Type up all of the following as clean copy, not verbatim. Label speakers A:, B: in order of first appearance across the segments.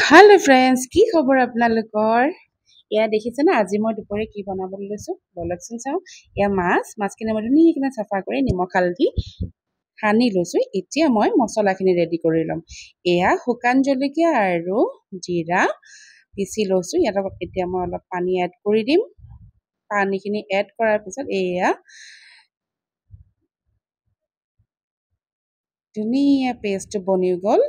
A: Hello friends की खबर आपनालोকৰ या দেখিছে না আজি মই দুপৰে কি বনাবলৈ লৈছো বলকচোন চাও या মাছখিনি মই ধুনীয়াকৈ সাফা কৰি নিমখ হালধি সানি লৈছো এতিয়া মই মছলাখিনি ৰেডি কৰি লম এয়া শুকান জলকীয়া আৰু জিৰা পিছি লৈছো ইয়াত এতিয়া মই অলপ পানী এড কৰি দিম পানীখিনি এড কৰাৰ পিছত এয়া ধুনীয়া পেষ্ট বনি গল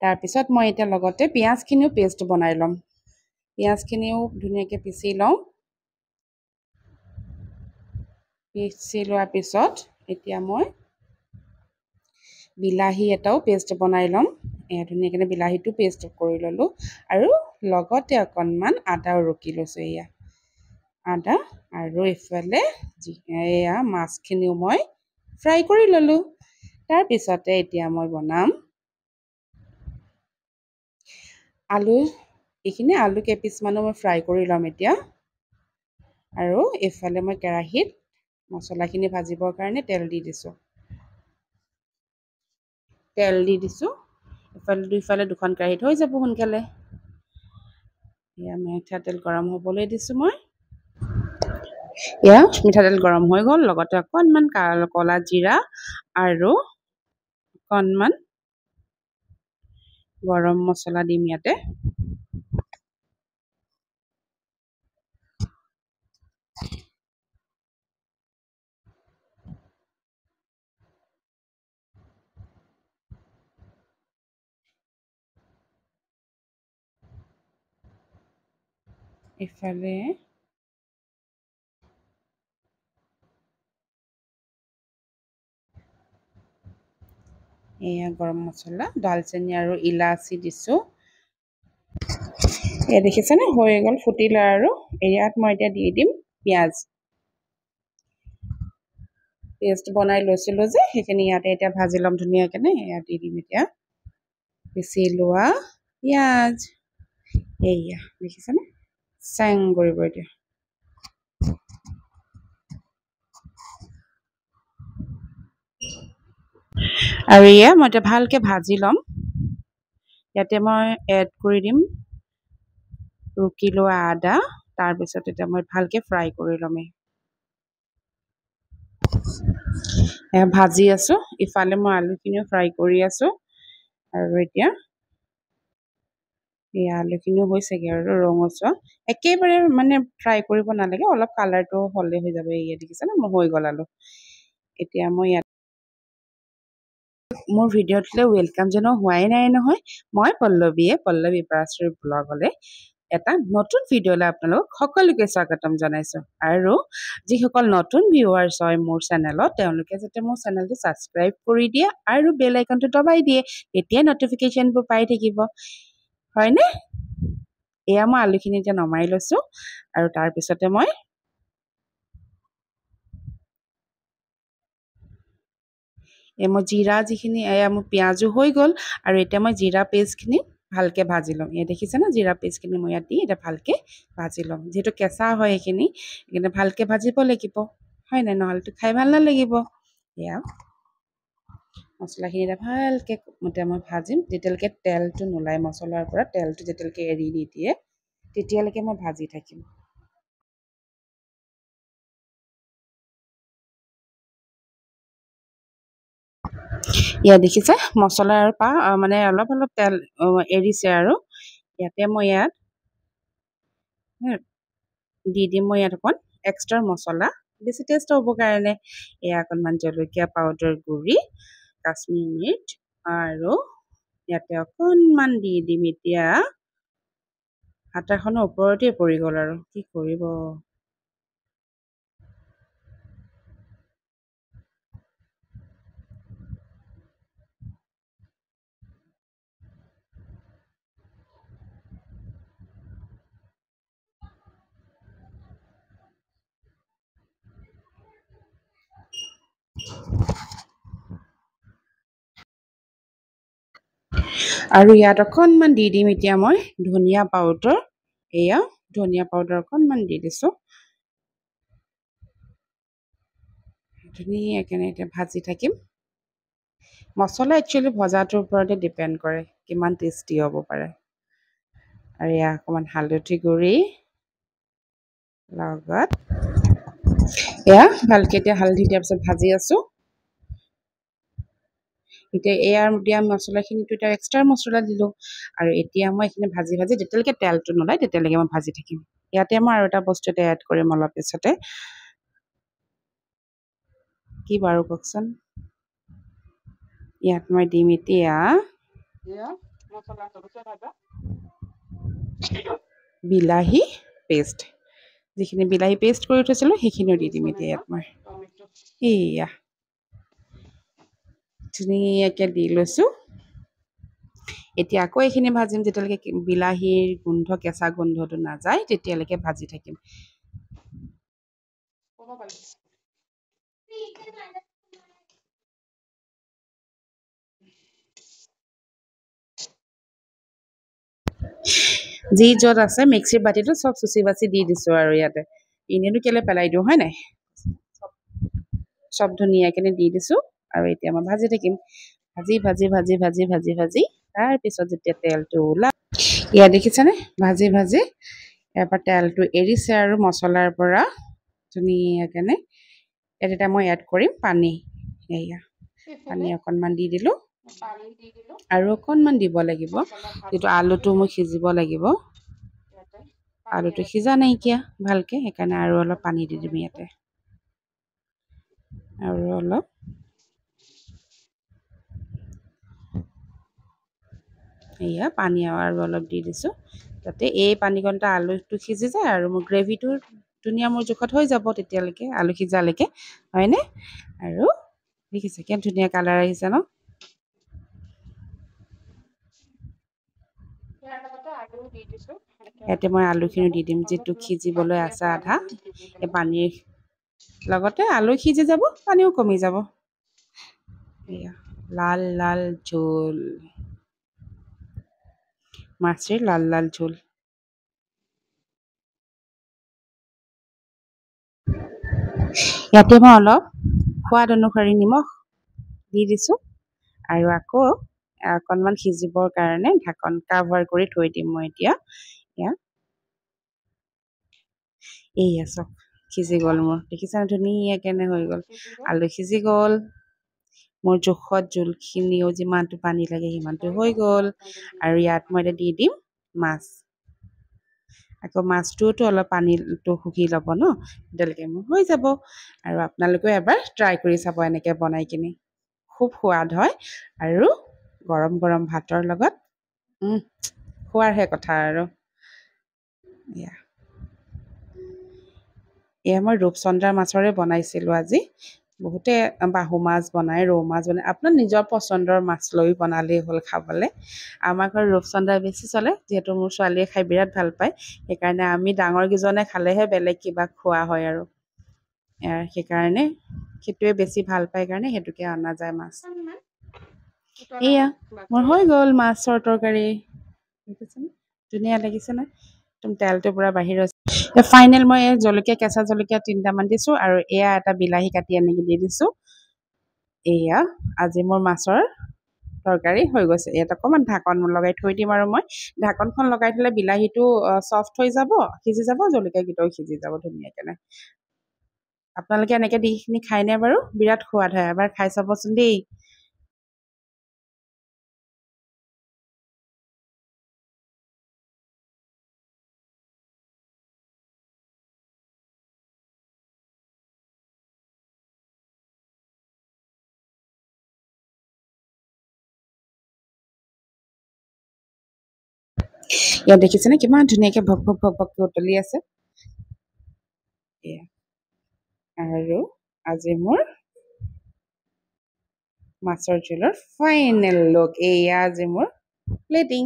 A: তাৰ পিছত মই এটা লগতে পিয়াজখিনিও পেষ্ট বনাই লম পিয়াজখিনিও ধুনীয়াকৈ পিছি লওঁ পিছি লোৱাৰ পিছত এতিয়া মই বিলাহী এটাও পেষ্ট বনাই লম ধুনীয়াকৈ বিলাহীটো পেষ্ট কৰি ললো আৰু লগতে অকণমান আদাও ৰুকি লৈছো এয়া আদা আৰু ইফালে এয়া মাছখিনিও মই ফ্ৰাই কৰি ললো তাৰ পিছতে এতিয়া মই বনাম আলু এইখিনি আলু কেপিছমানো মই ফ্ৰাই কৰি লম এতিয়া আৰু এফালে মই কেৰাহীত মছলাখিনি ভাজিবৰ কাৰণে তেল দি দিছো এফালে দুইফালে দুখন কেৰাহীত হৈ যাব সোনকালে এয়া মিঠাতেল গৰম হ'বলৈ দিছো মই এয়া মিঠাতেল গৰম হৈ গ'ল লগতে অকণমান কলা জিৰা আৰু অকণমান গৰম মছলা দিম ইয়াতে ইফালে এয়া গৰম মছলা দালচেনি আৰু ইলাচি দিছো এয়া দেখিছেনে হৈ গ'ল ফুটিলে আৰু ইয়াত মই এতিয়া দি দিম পিঁয়াজ পেষ্ট বনাই লৈছিলো যে সেইখিনি ইয়াতে এতিয়া ভাজি ল'ম ধুনীয়াকৈ এয়া দি দিম এতিয়া পিচি লোৱা পিঁয়াজ এয়া দেখিছেনে চেং কৰিব এতিয়া আৰু এয়া মই এতিয়া ভালকৈ ভাজি ল'ম ইয়াতে মই এড কৰি দিম ৰুকি লোৱা আদা তাৰপিছত এতিয়া মই ভালকৈ ফ্ৰাই কৰি ল'ম ভাজি আছো ইফালে মই আলুখিনিও ফ্ৰাই কৰি আছো আৰু এতিয়া এই আলুখিনিও হৈছেগৈ আৰু ৰঙচুৱা একেবাৰে মানে ফ্ৰাই কৰিব নালাগে অলপ কালাৰটো হ'লে হৈ যাব এয়া দেখিছেনে মোৰ হৈ গ'ল আলু এতিয়া মই ইয়াত মোৰ ভিডিঅ'টোলৈ ৱেলকাম জনোৱা হোৱাই নাই নহয় মই পল্লৱী পৰাশৰ ব্লগলৈ এটা নতুন ভিডিঅ'লৈ আপোনালোকক সকলোকে স্বাগতম জনাইছো আৰু যিসকল নতুন ভিউৱাৰ্ছ হয় মোৰ চেনেলত তেওঁলোকে যাতে মোৰ চেনেলটো ছাবস্ক্ৰাইব কৰি দিয়ে আৰু বেল আইকনটো দবাই দিয়ে তেতিয়া নটিফিকেশ্যনবোৰ পাই থাকিব হয়নে এয়া মই আলুখিনি এতিয়া নমাই লৈছো আৰু তাৰপিছতে মই জিৰা যিখিনি এয়া মোৰ পিঁয়াজো হৈ গ'ল আৰু এতিয়া মই জিৰা পেষ্টখিনি ভালকৈ ভাজি ল'ম এয়া দেখিছেনে জিৰা পেষ্টখিনি মই ইয়াত দি এতিয়া ভালকৈ ভাজি ল'ম যিহেতু কেঁচা হয় সেইখিনি ভালকৈ ভাজিব লাগিব হয় নাই নহ'লেতো খাই ভাল নালাগিব এয়া মছলাখিনি এতিয়া ভালকৈ এতিয়া মই ভাজিম যেতিয়ালৈকে তেলটো নোলায় মছলাৰ পৰা তেলটো যেতিয়ালৈকে এৰি নিদিয়ে তেতিয়ালৈকে মই ভাজি থাকিম ইয়াত দেখিছে মছলাৰ পৰা মানে অলপ অলপ তেল এৰিছে আৰু ইয়াতে মই ইয়াত দি দিম মই ইয়াত অকণ এক্সট্ৰা মছলা বেছি টেষ্ট হ'বৰ কাৰণে এয়া অকণমান জলকীয়া পাউডাৰ গুড়ি কাশ্মীৰ মিৰ্চ আৰু ইয়াতে অকণমান দি দিম এতিয়া হাতাখনৰ ওপৰতে পৰি গ'ল আৰু কি কৰিব আৰু ইয়াত অকণমান দি দিম এতিয়া মই ধনিয়া পাউডাৰ এয়া ধনিয়া পাউডাৰ অকণমান দি দিছোঁ ধুনীয়াকৈ এতিয়া ভাজি থাকিম মছলা একচুৱেলি ভজাটোৰ ওপৰতে ডিপেণ্ড কৰে কিমান টেষ্টি হ'ব পাৰে। আৰু এয়া অকণমান হালধি গুড়ি লগত এয়া ভালকৈ এতিয়া হালধি দিয়াৰ পিছত ভাজি আছোঁ। এতিয়া এয়াৰ দিয়া মছলাখিনিতো এতিয়া এক্সট্ৰা মছলা দিলোঁ আৰু এতিয়া মই এইখিনি ভাজি ভাজি যেতিয়ালৈকে তেলটো নোলায় তেতিয়ালৈকে মই ভাজি থাকিম। ইয়াতে মই আৰু এটা বস্তু এটা এড কৰিম অলপ পিছতে। কি বাৰু কওকচোন? ইয়াত মই দিম এতিয়া বিলাহী পেষ্ট, যিখিনি বিলাহী পেষ্ট কৰি থৈছিলোঁ সেইখিনিও দি দিম এতিয়া ইয়াত মই। এয়া ধুনীয়াকৈ দি লৈছোঁ। এতিয়া আকৌ এইখিনি ভাজিম যেতিয়ালৈকে বিলাহীৰ গোন্ধ কেঁচা গোন্ধটো নাযায় তেতিয়ালৈকে ভাজি থাকিম। যি য'ত আছে মিক্সিৰ বাতিটো চব চুচি বাচি দি দিছোঁ আৰু ইয়াতে এনেইনো কেলৈ পেলাই দিওঁ হয় নাই, চব ধুনীয়াকৈ দি দিছোঁ। আৰু এতিয়া মই ভাজি থাকিম, ভাজি ভাজি ভাজি ভাজি ভাজি ভাজি তাৰপিছত যেতিয়া তেলটো ওলায় ইয়াত দেখিছেনে ভাজি ভাজি ইয়াৰ পৰা তেলটো এৰিছে আৰু মছলাৰ পৰা ধুনীয়াকৈ ইয়াত এতিয়া মই এড কৰিম পানী। এয়া পানী অকণমান দি দিলোঁ আৰু অকণমান দিব লাগিব, যিটো আলুটো মোক সিজিব লাগিব। আলুটো সিজা নাইকিয়া ভালকৈ, সেইকাৰণে আৰু অলপ পানী দি দিম ইয়াতে আৰু অলপ। এয়া পানী আৰু অলপ দি দিছোঁ যাতে এই পানীকণতে আলুটো সিজি যায় আৰু মোৰ গ্ৰেভিটো ধুনীয়া মোৰ জোখত হৈ যাব তেতিয়ালৈকে আলু সিজালৈকে হয়নে। আৰু দেখিছে কিমান ধুনীয়া কালাৰ আহিছে ন। ইয়াতে মই আলুখিনি দি দিম যিটো সিজিবলৈ আছে আধা, এই পানীৰ লগতে আলু সিজি যাব পানীও কমি যাব। এয়া লাল লাল ঝোল, মাছের লাল লাল ঝোল। ইয়াতে মই অলপ সোৱাদ অনুসৰি নিমখ দি দিছোঁ আৰু আকৌ অকণমান সিজিবৰ কাৰণে ঢাকন কাভাৰ কৰি থৈ দিম মই এতিয়া। এয়া চাওক সিজি গ'ল মোৰ, দেখিছানে ধুনীয়াকৈ হৈ গ'ল, আলু সিজি গ'ল, মোৰ জোখত জোলখিনিও যিমানটো পানী লাগে সিমানটো হৈ গ'ল। আৰু ইয়াত মই এতিয়া দি দিম মাছ। আকৌ মাছটোতো অলপ পানীটো শুহি ল'ব ন, তেতিয়ালৈকে মোৰ হৈ যাব। আৰু আপোনালোকেও এবাৰ ট্ৰাই কৰি চাব এনেকৈ বনাই কিনি, খুব সোৱাদ হয়। আৰু গৰম গৰম ভাতৰ লগত খোৱাৰহে কথা আৰু। এয়া মই ৰূপচন্দা মাছৰে বনাইছিলোঁ আজি। বহুতে বাহু মাছ বনায়, ৰৌ মাছ বনায়, আপোনাৰ নিজৰ পচন্দৰ মাছ লৈ বনালেই হ'ল খাবলৈ। আমাৰ ঘৰত ৰূপচন্দা বেছি চলে, যিহেতু মোৰ ছোৱালীয়ে খাই বিৰাট ভাল পায়, সেইকাৰণে আমি ডাঙৰকেইজনে খালেহে বেলেগ কিবা খোৱা হয় আৰু সেইকাৰণে সেইটোৱে বেছি ভাল পায় কাৰণে সেইটোকে অনা যায় মাছ। এয়া মোৰ হৈ গ'ল মাছৰ তৰকাৰী, দেখিছেনে ধুনীয়া লাগিছেনে, একদম তেলটো পূৰা বাহিৰ হৈছে। ফাইনেল মই জলকীয়া কেঁচা জলকীয়া 3টামান দিছোঁ আৰু এয়া এটা বিলাহী কাটি এনেকৈ দি দিছোঁ। এয়া আজি মোৰ মাছৰ তৰকাৰী হৈ গৈছে। ইয়াত অকণমান ঢাকন লগাই থৈ দিম আৰু মই ঢাকনখন লগাই থ'লে বিলাহীটো চফ্ট হৈ যাব, সিজি যাব, জলকীয়াকেইটাও সিজি যাব ধুনীয়াকৈ। আপোনালোকে এনেকৈ দি এইখিনি খায়নে বাৰু? বিৰাট সোৱাদ হয়, এবাৰ খাই চাবচোন দেই। ইয়াত দেখিছেনে কিমান ধুনীয়াকৈ ভক ভক ভক ভককৈ উতলি আছে। এয়া আৰু আজি মোৰ মাছৰ জোলৰ ফাইনেল লুক। এয়া আজি মোৰ প্লেটিং।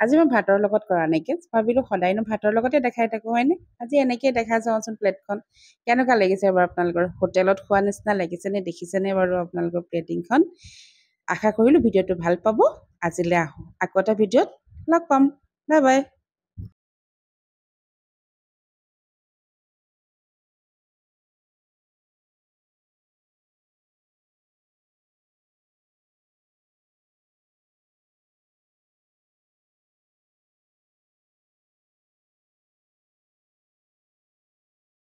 A: আজি মই ভাতৰ লগত কৰা নাইকিয়া, ভাবিলোঁ সদায়নো ভাতৰ লগতে দেখাই থাকোঁ হয়নে, আজি এনেকৈ দেখাই যাওঁচোন প্লেটখন। কেনেকুৱা লাগিছে বাৰু আপোনালোকৰ? হোটেলত খোৱা নিচিনা লাগিছেনে? দেখিছেনে বাৰু আপোনালোকৰ প্লেটিংখন? আশা কৰিলোঁ ভিডিঅ'টো ভাল পাব। আজিলৈ আহোঁ, আকৌ এটা ভিডিঅ'ত লগ পাম। Bye bye.